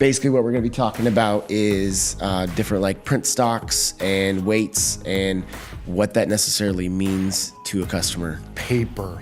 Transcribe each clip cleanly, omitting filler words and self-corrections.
Basically what we're going to be talking about is different like print stocks and weights and what that necessarily means to a customer. Paper.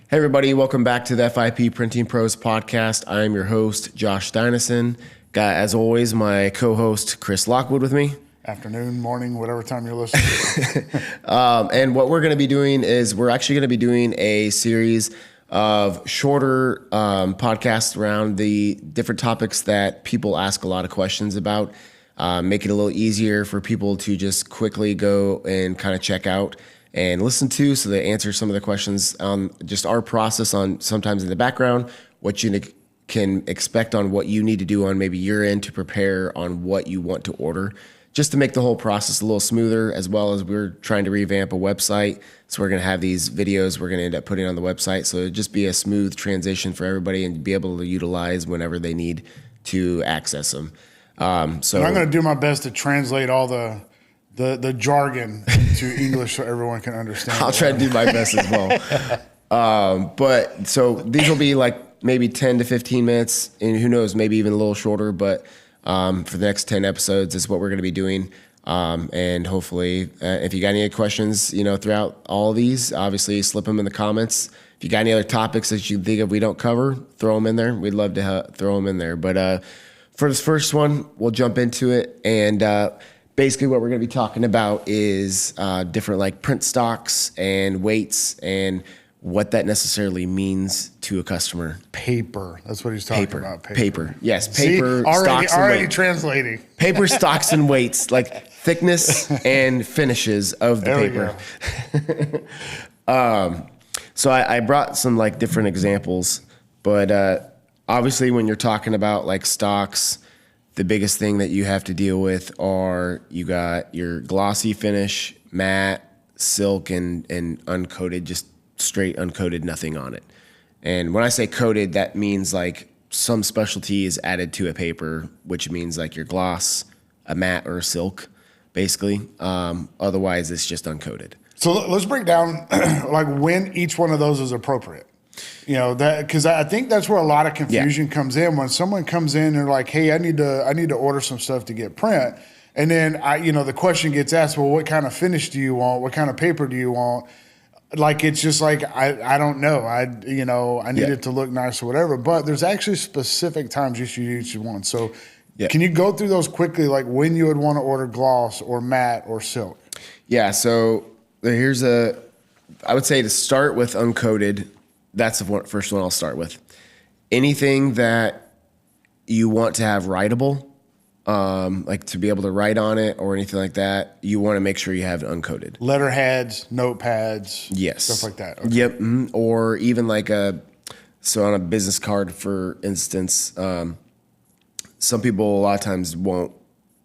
Hey everybody, welcome back to the FIP Printing Pros podcast. I am your host, Josh Dynison. Got, as always, my co-host, Chris Lockwood with me. Afternoon, morning, whatever time you're listening. And what we're going to be doing is we're actually going to be doing a series of shorter podcasts around the different topics that people ask a lot of questions about. Make it a little easier for people to just quickly go and kind of check out and listen to, so they answer some of the questions on just our process on sometimes in the background, what you can expect on what you need to do on maybe your end to prepare on what you want to order, just to make the whole process a little smoother, as well as we're trying to revamp a website. So we're going to have these videos we're going to end up putting on the website. So it'll just be a smooth transition for everybody and be able to utilize whenever they need to access them. So I'm going to do my best to translate all the jargon into English so everyone can understand. I'll try to do my best as well. But so these will be like maybe 10 to 15 minutes, and who knows, maybe even a little shorter. But for the next 10 episodes is what we're going to be doing. And hopefully, if you got any questions, throughout all of these, obviously slip them in the comments. If you got any other topics that you think of we don't cover, throw them in there. We'd love to throw them in there. But for this first one, we'll jump into it. And basically what we're going to be talking about is different like print stocks and weights and what that necessarily means to a customer. Paper. That's what he's talking about. Paper. Yes. Paper. See, stocks already and translating. Paper, stocks, and weights, like thickness and finishes of the paper. So I brought some like different examples, but obviously when you're talking about like stocks, the biggest thing that you have to deal with are you got your glossy finish, matte, silk, and uncoated, just straight uncoated, nothing on it. And when I say coated, that means like some specialty is added to a paper, which means like your gloss, a matte, or a silk, basically. Otherwise, it's just uncoated. So let's break down like when each one of those is appropriate. That because I think that's where a lot of confusion comes in when someone comes in and they're like, "Hey, I need to order some stuff to get print," and then the question gets asked, "Well, what kind of finish do you want? What kind of paper do you want?" Like it's just like I don't know. I need it to look nice or whatever. But there's actually specific times you should use each one. So can you go through those quickly, like when you would want to order gloss or matte or silk? Yeah. So here's I would say to start with uncoated. That's the first one I'll start with. Anything that you want to have writable, like to be able to write on it or anything like that, you want to make sure you have it uncoated. Letterheads, notepads, yes, stuff like that. Okay. Yep. Mm-hmm. Or even like on a business card, for instance, some people a lot of times won't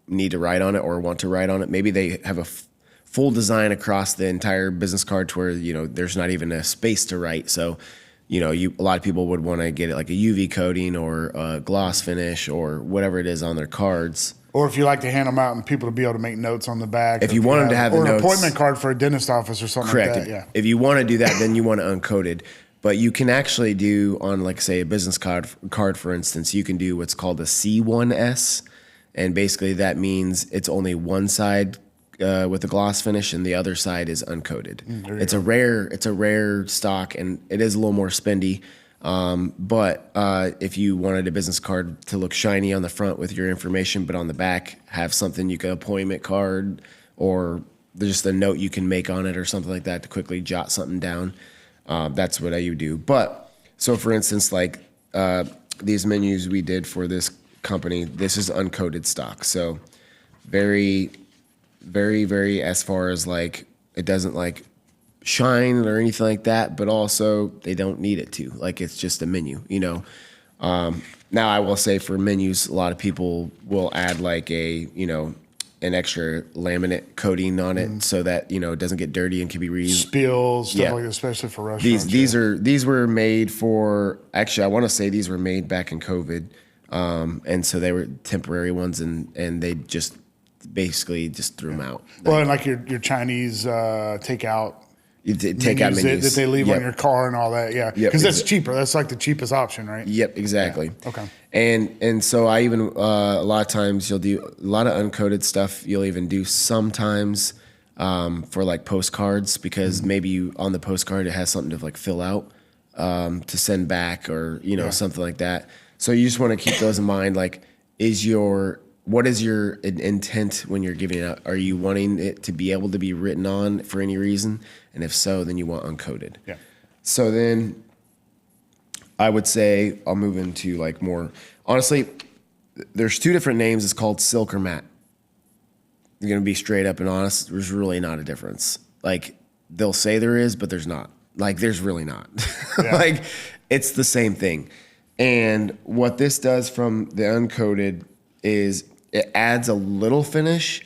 need to write on it or want to write on it. Maybe they have a full design across the entire business card to where, there's not even a space to write. So, a lot of people would want to get it like a UV coating or a gloss finish or whatever it is on their cards. Or if you like to hand them out and people to be able to make notes on the back. If you want them to have the notes. Or an appointment card for a dentist office or something correct. like that. Yeah. If you want to do that, then you want it uncoated. But you can actually do on, like, say, a business card, for instance, you can do what's called a C1S. And basically that means it's only one side with the gloss finish and the other side is uncoated. It's a rare stock, and it is a little more spendy. But if you wanted a business card to look shiny on the front with your information, but on the back have something you can appointment card or just a note you can make on it or something like that to quickly jot something down. That's what I would do. But so for instance, like these menus we did for this company, this is uncoated stock. So very, very, very, as far as like, it doesn't like shine or anything like that, but also they don't need it to. Like, it's just a menu, Now I will say for menus, a lot of people will add like an extra laminate coating on it so that, it doesn't get dirty and can be reused. Spills, stuff like that, especially for restaurants. These were made for, actually, I want to say these were made back in COVID. And so they were temporary ones and they just basically just threw them out. Well, and like your Chinese takeout You take out menus that they leave on your car and all that. Yeah, because that's cheaper. That's like the cheapest option, right? Yep, exactly. Yeah. Okay. And so I even a lot of times you'll do a lot of uncoated stuff. You'll even do sometimes for like postcards because maybe on the postcard it has something to like fill out to send back or something like that. So you just want to keep those in mind. Like, what is your intent when you're giving it out? Are you wanting it to be able to be written on for any reason? And if so, then you want uncoated. Yeah. So then I would say I'll move into like more, honestly, there's two different names. It's called silk or matte. You're going to be straight up and honest. There's really not a difference. Like they'll say there is, but there's not. Like there's really not. Yeah. Like it's the same thing. And what this does from the uncoated is it adds a little finish,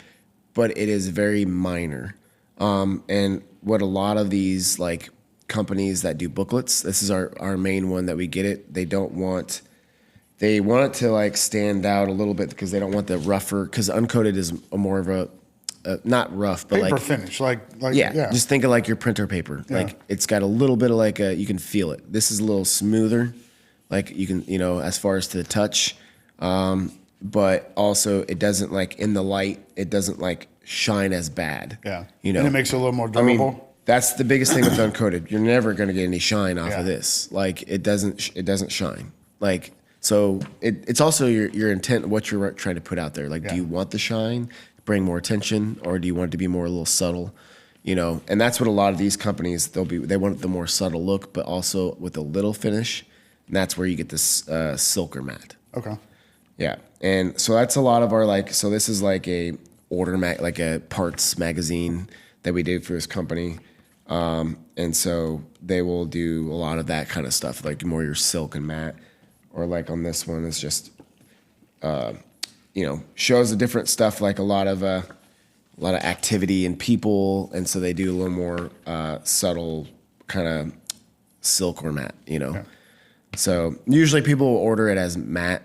but it is very minor. And what a lot of these like companies that do booklets, this is our main one that we get it. They want it to like stand out a little bit because they don't want the rougher, because uncoated is more of a not rough, but paper like finish, like yeah. Just think of like your printer paper. Yeah. Like it's got a little bit of like you can feel it. This is a little smoother, like you can as far as to the touch. But also it doesn't like in the light, it doesn't like shine as bad. Yeah. And it makes it a little more durable. I mean, that's the biggest thing with uncoated. You're never going to get any shine off of this. Like it doesn't shine. Like, so it's also your intent, what you're trying to put out there. Like, do you want the shine, bring more attention, or do you want it to be more a little subtle? And that's what a lot of these companies, they want the more subtle look, but also with a little finish. And that's where you get this silk or matte. Okay. Yeah. And so that's a lot of our so this is like a like a parts magazine that we did for this company. And so they will do a lot of that kind of stuff, like more your silk and matte, or like on this one, it's just, shows the different stuff, like a lot of activity and people. And so they do a little more, subtle kind of silk or matte, Okay. So usually people will order it as matte.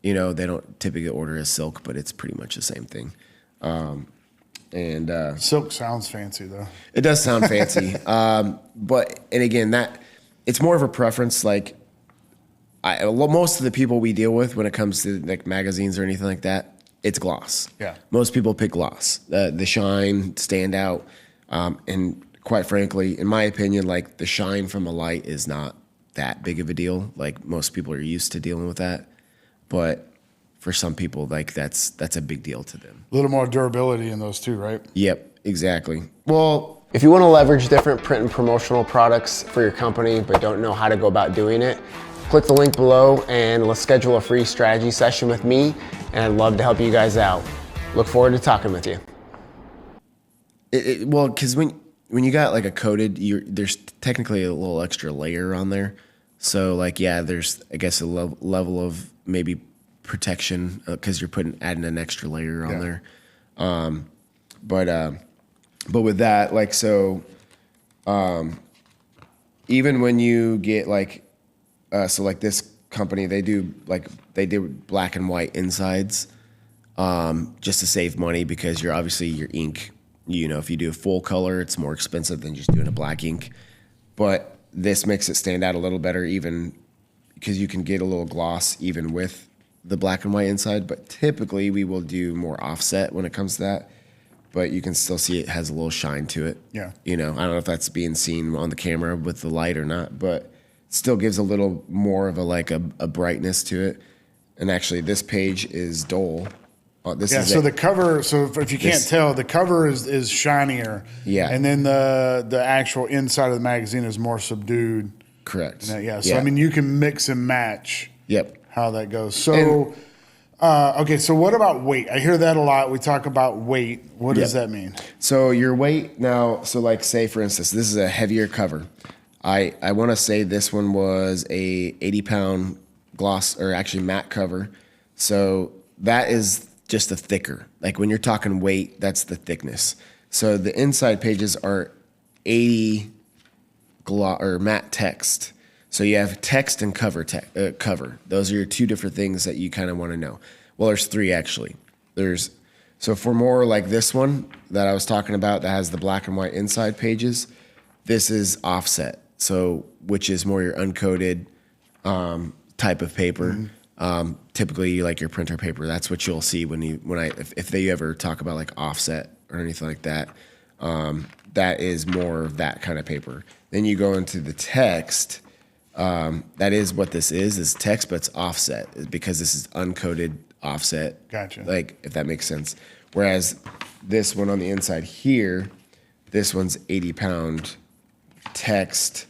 They don't typically order as silk, but it's pretty much the same thing. And silk sounds fancy though. It does sound fancy. But again, that it's more of a preference. Like most of the people we deal with when it comes to like magazines or anything like that, it's gloss. Yeah. Most people pick gloss. The shine, stand out. And quite frankly, in my opinion, like the shine from a light is not that big of a deal. Like most people are used to dealing with that. But for some people, like that's a big deal to them. A little more durability in those too, right? Yep, exactly. Well, if you want to leverage different print and promotional products for your company, but don't know how to go about doing it, click the link below and let's schedule a free strategy session with me. And I'd love to help you guys out. Look forward to talking with you. Well, because when you got like a coated, there's technically a little extra layer on there. So like, yeah, there's, I guess, a level of maybe protection because you're adding an extra layer on there. But with that, like, so even when you get like, so like this company, they do black and white insides just to save money because you're obviously your ink, if you do a full color, it's more expensive than just doing a black ink. But this makes it stand out a little better even because you can get a little gloss even with the black and white inside. But typically we will do more offset when it comes to that. But you can still see it has a little shine to it. Yeah. I don't know if that's being seen on the camera with the light or not, but it still gives a little more of a brightness to it. And actually this page is dull. So the cover, so if you can't tell, the cover is shinier. Yeah. And then the actual inside of the magazine is more subdued. Correct. So, I mean, you can mix and match how that goes. So, okay, so what about weight? I hear that a lot. We talk about weight. What does that mean? So your weight now, so like say, for instance, this is a heavier cover. I want to say this one was a 80-pound gloss, or actually matte cover. So that is just a thicker. Like when you're talking weight, that's the thickness. So the inside pages are 80 or matte text. So you have text and cover. Those are your two different things that you kind of want to know. Well, there's three actually. So for more like this one that I was talking about that has the black and white inside pages, This is offset, so which is more your uncoated type of paper. Typically, like your printer paper, that's what you'll see if they ever talk about like offset or anything like that. That is more of that kind of paper. Then you go into the text. That is what this is text, but it's offset because this is uncoated offset. Gotcha. Like, if that makes sense. Whereas this one on the inside here, this one's 80-pound text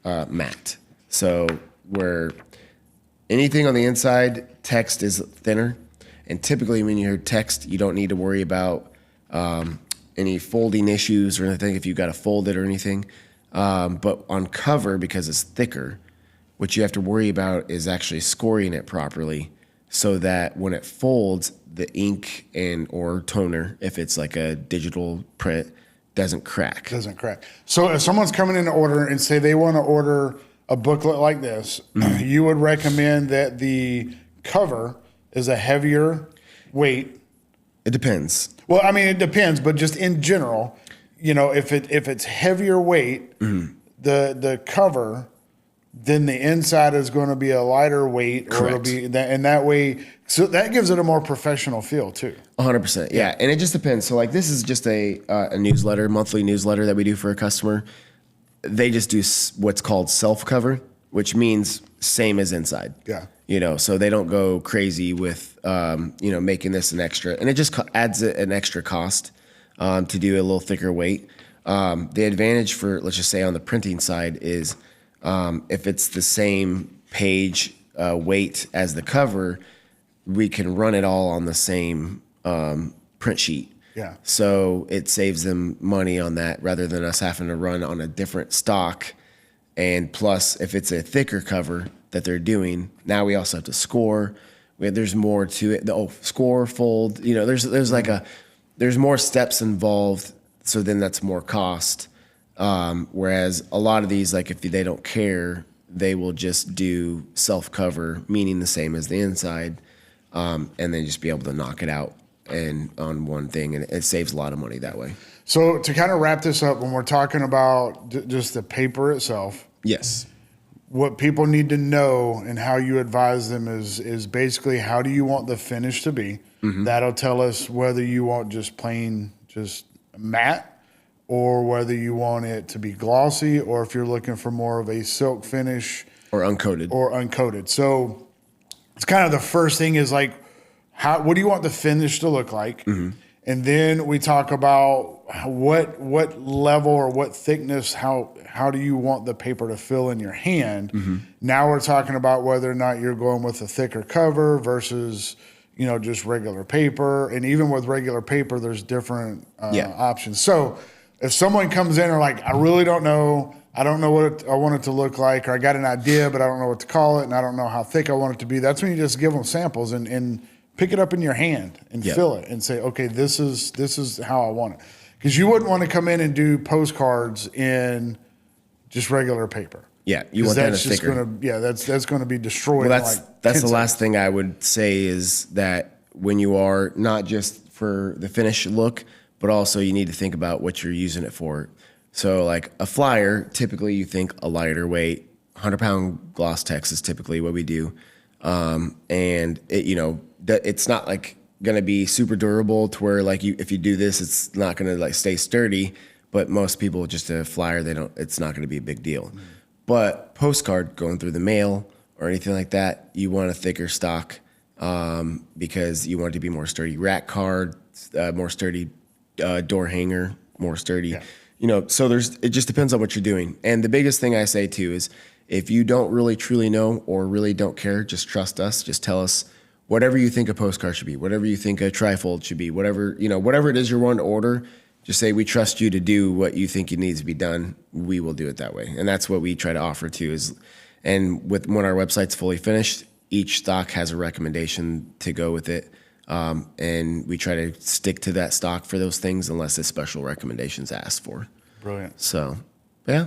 matte. So where anything on the inside, text is thinner. And typically when you hear text, you don't need to worry about any folding issues or anything if you've got to fold it or anything. But on cover, because it's thicker, what you have to worry about is actually scoring it properly so that when it folds, the ink or toner, if it's like a digital print, doesn't crack. Doesn't crack. So if someone's coming in to order and say they want to order a booklet like this, you would recommend that the cover is a heavier weight? It depends. Well, I mean, it depends, but just in general, if it's heavier weight, the cover, then the inside is going to be a lighter weight, or it'll be and that way. So that gives it a more professional feel too. 100%. Yeah. And it just depends. So like this is just a newsletter, monthly newsletter that we do for a customer. They just do what's called self cover, which means same as inside. Yeah. So they don't go crazy with, making this an extra, and it just adds an extra cost to do a little thicker weight. The advantage for, let's just say on the printing side is if it's the same page weight as the cover, we can run it all on the same print sheet. Yeah. So it saves them money on that rather than us having to run on a different stock. And plus, if it's a thicker cover that they're doing, now we also have to score. There's more to it. Score, fold. There's more steps involved. So then that's more cost. Whereas a lot of these, like if they don't care, they will just do self cover, meaning the same as the inside, and then just be able to knock it out and on one thing, and it saves a lot of money that way. So to kind of wrap this up, when we're talking about just the paper itself, yes, what people need to know and how you advise them is basically how do you want the finish to be. That'll tell us whether you want just plain just matte, or whether you want it to be glossy, or if you're looking for more of a silk finish or uncoated. So it's kind of the first thing is like, what do you want the finish to look like? And then we talk about what level or what thickness, how do you want the paper to feel in your hand? Now we're talking about whether or not you're going with a thicker cover versus, just regular paper. And even with regular paper, there's different options. So if someone comes in and like, I really don't know, I don't know what I want it to look like, or I got an idea, but I don't know what to call it, and I don't know how thick I want it to be, that's when you just give them samples and pick it up in your hand and feel it and say, okay, this is how I want it. Because you wouldn't want to come in and do postcards in just regular paper. Yeah, you want that thicker. That's going to be destroyed. Well, that's the last thing I would say is that when you are not just for the finished look, but also you need to think about what you're using it for. So like a flyer, typically you think a lighter weight, 100-pound gloss text is typically what we do. And it, it's not like going to be super durable to where like if you do this, it's not going to like stay sturdy, but most people just a flyer, it's not going to be a big deal. But postcard going through the mail or anything like that, you want a thicker stock, because you want it to be more sturdy. Rack card, more sturdy, door hanger, more sturdy, so it just depends on what you're doing. And the biggest thing I say too is if you don't really truly know or really don't care, just trust us. Just tell us whatever you think a postcard should be, whatever you think a trifold should be, whatever it is you're wanting to order, just say, we trust you to do what you think it needs to be done. We will do it that way. And that's what we try to offer too and when our website's fully finished, each stock has a recommendation to go with it. And we try to stick to that stock for those things unless a special recommendation's asked for. Brilliant. So, yeah,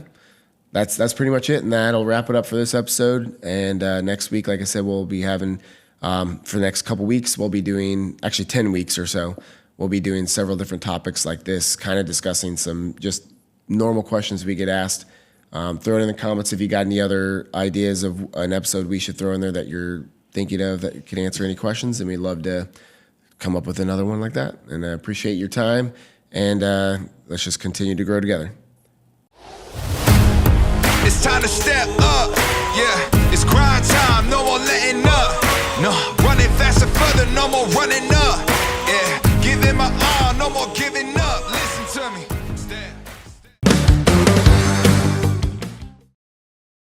that's pretty much it. And that'll wrap it up for this episode. And next week, like I said, we'll be having, for the next couple weeks, we'll be doing, actually 10 weeks or so, we'll be doing several different topics like this, kind of discussing some just normal questions we get asked. Throw it in the comments if you got any other ideas of an episode we should throw in there that you're thinking of that can answer any questions, and we'd love to come up with another one like that. And I appreciate your time, and let's just continue to grow together. It's time to step up, yeah, it's grind time, no more letting up. No, running faster, further, no more running up.